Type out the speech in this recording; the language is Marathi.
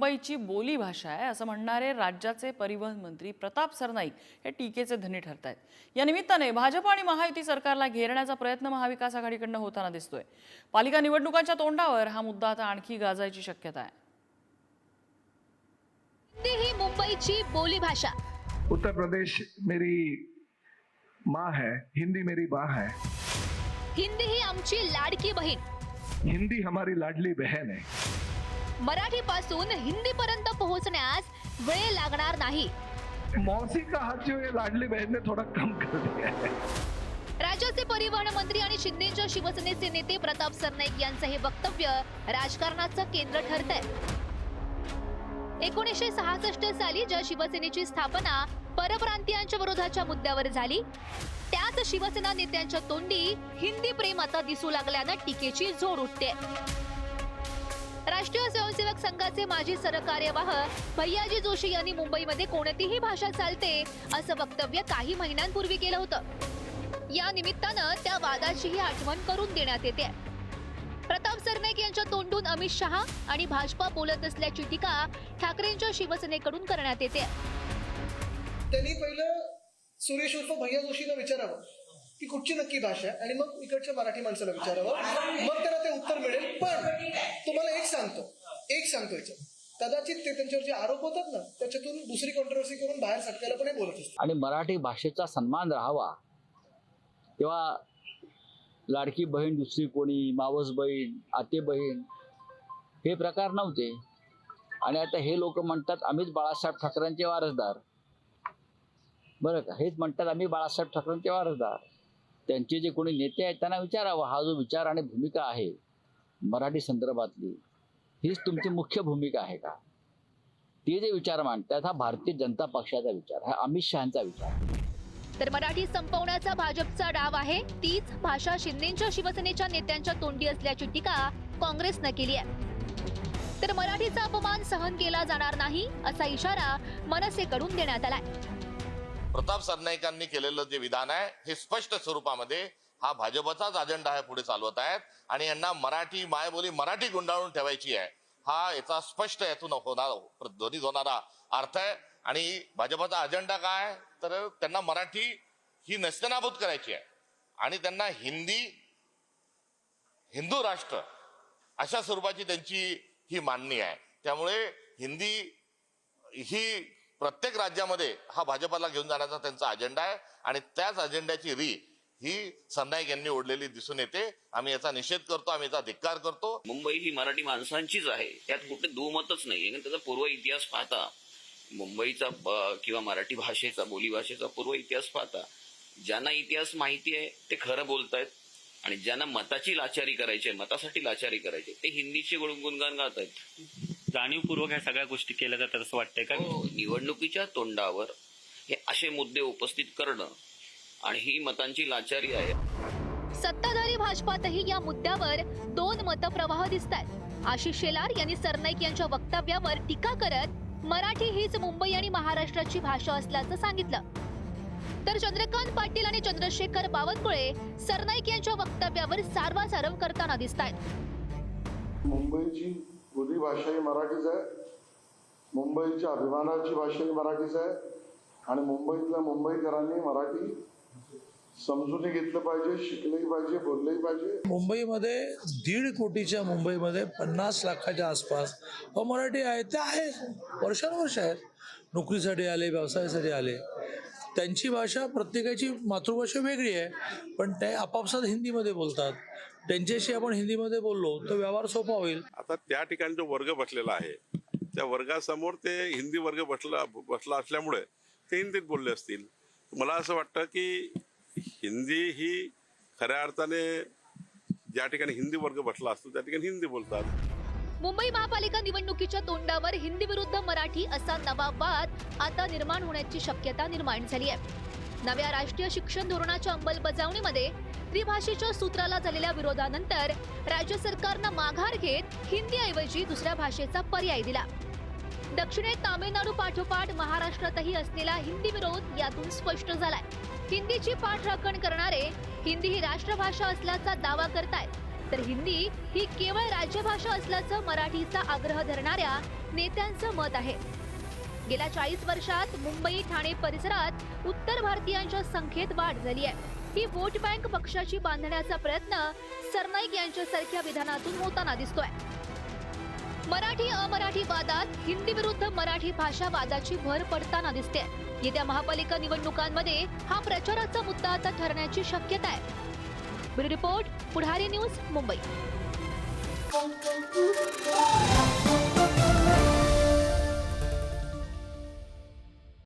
मुंबईची बोली भाषा आहे असं म्हणणारे राज्याचे परिवहन मंत्री प्रताप सरनाईक हे टीकेचे धनी ठरत आहेत. या निमित्ताने भाजप आणि महायुती सरकारला घेरण्याचा प्रयत्न महाविकास आघाडीकडून होताना दिसतोय. पालिका निवडणुकांच्या तोंडावर हा मुद्दा आता आणखी गाजायची शक्यता आहे. ही मुंबईची बोली भाषा. उत्तर प्रदेश मेरी माँ है, हिंदी मेरी माँ है. हिंदी ही आमची लाडकी बहीण. हिंदी हमारी लाडली बहन है. मराठी पासून हिंदी पर्यंत पोहोचण्यास वेळ लागणार नाही. मौसी का हाथ जो ये लाडली बहन ने थोड़ा कम कर दिया है. राज्याचे परिवहन मंत्री आणि शिंदेच्या शिवसेनेचे नेते प्रताप सरनाईक यांचं हे वक्तव्य राजकारणाचं केंद्र ठरतंय. 1966 साली ज्या शिवसेनेची स्थापना परप्रांतीयांच्या विरोधाच्या मुद्द्यावर झाली, त्याच शिवसेना नेत्यांच्या तोंडी हिंदी प्रेम आता दिसू लागल्यानं टीकेची जोर उठते. राष्ट्रीय स्वयंसेवक संघाचे माजी सरकार्यवाह भैयाजी जोशी यांनी मुंबईमध्ये कोणतीही भाषा चालते असं वक्तव्य काही महिन्यांपूर्वी केलं होतं. या निमित्तानं त्या वादाचीही आठवण करून देण्यात येते. प्रताप सरनाईक यांच्या तोंडून अमित शहा आणि भाजपा बोलत असल्याची टीका ठाकरेंच्या शिवसेनेकडून करण्यात येते. त्यांनी पहिलं सुरेश उर्फ भैया जोशींना विचारावं की कुठची नक्की भाषा आहे आणि मग इकडच्या मराठी माणसाला विचारावं, मग त्यांना ते उत्तर मिळेल. पण तुम्हाला एक सांगतो याच्यात कदाचित ते त्यांच्यावर जे आरोप होतात ना त्याच्यातून दुसरी कॉन्ट्रोवर्सी करून बाहेर सटकायला पण बोलत असतात. आणि मराठी भाषेचा सन्मान राहावा तेव्हा लाडकी बहीण दुसरी कोणी, मावस बहीण, आते बहीण हे प्रकार नव्हते. आणि आता हे लोक म्हणतात आम्हीच बाळासाहेब ठाकरेंचे वारसदार. बरं का, हेच म्हणतात आम्ही बाळासाहेब ठाकरेंचे वारसदार. त्यांचे जे कोणी नेते आहेत त्यांना विचारावं, हा जो विचार आणि भूमिका आहे मराठी संदर्भातली, हीच तुमची मुख्य भूमिका आहे का? ते जे विचार मांडतात हा भारतीय जनता पक्षाचा विचार, हा अमित शहांचा विचार. तर मराठी संपवण्याचा भाजपचा डाव आहे, तीच भाषा शिंदेच्या शिवसेनेच्या नेत्यांच्या तोंडी असल्याची टीका काँग्रेसनं केली आहे. तर मराठीचा अपमान सहन केला जाणार नाही असा इशारा मनसेकडून देण्यात आलाय. प्रताप सरनाईकांनी केलेलं जे विधान आहे हे स्पष्ट स्वरूपामध्ये हा भाजपचाच अजेंडा आहे पुढे चालवत आहेत आणि यांना मराठी मायबोली मराठी गुंडाळून ठेवायची आहे, हा याचा स्पष्ट यातून ध्वनित होणारा अर्थ आहे. आणि भाजपचा अजेंडा काय तर त्यांना मराठी ही नेस्तनाबूत करायची आहे आणि त्यांना हिंदू राष्ट्र अशा स्वरूपाची त्यांची ही मांडणी आहे. त्यामुळे हिंदी ही प्रत्येक राज्यामध्ये हा भाजपला घेऊन जाण्याचा त्यांचा अजेंडा आहे आणि त्याच अजेंड्याची ही सरनाईक यांनी ओढलेली दिसून येते. आम्ही याचा निषेध करतो, आम्ही याचा धिक्कार करतो. मुंबई ही मराठी माणसांचीच आहे, यात कुठे दुमतच नाही. त्याचा पूर्व इतिहास पाहता, मुंबईचा किंवा मराठी भाषेचा, बोली भाषेचा पूर्व इतिहास पाहता, ज्यांना इतिहास माहिती आहे ते खरं बोलतायत आणि ज्यांना मताची लाचारी करायची आहे, मतासाठी लाचारी करायची ते हिंदीचे गुणगान गात आहेत. जाणीवपूर्वक ह्या सगळ्या गोष्टी केल्या जातात असं वाटतंय का? निवडणुकीच्या तोंडावर हे असे मुद्दे उपस्थित करणं आणि ही मतांची लाचारी आहे. सत्ताधारी भाजपातही या मुद्द्यावर दोन मतप्रवाह दिसत आहेत. आशिष शेलार यांनी सरनाईक यांच्या वक्तव्यावर टीका करत मराठी हीच मुंबई आणि महाराष्ट्राची भाषा असल्याचं सांगितलं. तर चंद्रकांत पाटील आणि चंद्रशेखर बावनकुळे सरनाईक यांच्या वक्तव्यावर सारवासारव करताना दिसत आहेत. मुंबईची बोली भाषा ही मराठीच आहे, मुंबईच्या अभिमानाची भाषा ही मराठीच आहे आणि मुंबईतल्या मुंबईकरांनी मराठी समजून घेतलं पाहिजे, शिकलंही पाहिजे, बोललंही पाहिजे. मुंबईमध्ये 1.5 कोटीच्या मुंबईमध्ये 50 लाखाच्या आसपास मराठी आहे. ते आहे, वर्षानुवर्ष आहेत, नोकरीसाठी आले, व्यवसायासाठी आले. त्यांची भाषा, प्रत्येकाची मातृभाषा वेगळी आहे, पण ते आपापसात हिंदीमध्ये बोलतात. त्यांच्याशी आपण हिंदीमध्ये बोललो तर व्यवहार सोपा होईल. आता त्या ठिकाणी जो वर्ग बसलेला आहे त्या वर्गासमोर ते हिंदी वर्ग बसला असल्यामुळे ते हिंदीत बोलले असतील. मला असं वाटतं की हिंदी ही खऱ्या अर्थाने ज्या ठिकाणी हिंदी वर्ग बसला असतो त्या ठिकाणी हिंदी बोलतात. मुंबई महापालिका निवडणुकीच्या तोंडावर हिंदी विरुद्ध मराठी असा नवा वाद आता निर्माण होण्याची शक्यता निर्माण झाली आहे. नव्या राष्ट्रीय शिक्षण धोरणाच्या अंमलबजावणीमध्ये त्रिभाषेच्या सूत्राला झालेल्या विरोधानंतर राज्य सरकारनं माघार घेत हिंदीऐवजी दुसऱ्या भाषेचा पर्याय दिला. दक्षिणेत तामिळनाडू पाठोपाठ महाराष्ट्रातही असलेला हिंदी विरोध यातून स्पष्ट झालाय. हिंदीची पाठराखण करणारे हिंदी ही राष्ट्रभाषा असल्याचा दावा करतायत, तर हिंदी ही केवळ राज्यभाषा असल्याचं मराठीचा आग्रह धरणाऱ्या नेत्यांचं मत आहे. गेल्या 40 वर्षात मुंबई ठाणे परिसरात उत्तर भारतीयांच्या संख्येत वाढ झाली आहे. ही वोट बँक पक्षाची बांधण्याचा प्रयत्न सरनाईक यांच्यासारख्या विधानातून होताना दिसतोय. मराठी अमराठी वादात हिंदी विरुद्ध मराठी भाषा वादाची भर पडताना दिसते. येत्या महापालिका निवडणुकांमध्ये हा प्रचाराचा मुद्दा आता ठरण्याची शक्यता आहे. ब्युरो रिपोर्ट, पुढारी न्यूज, मुंबई.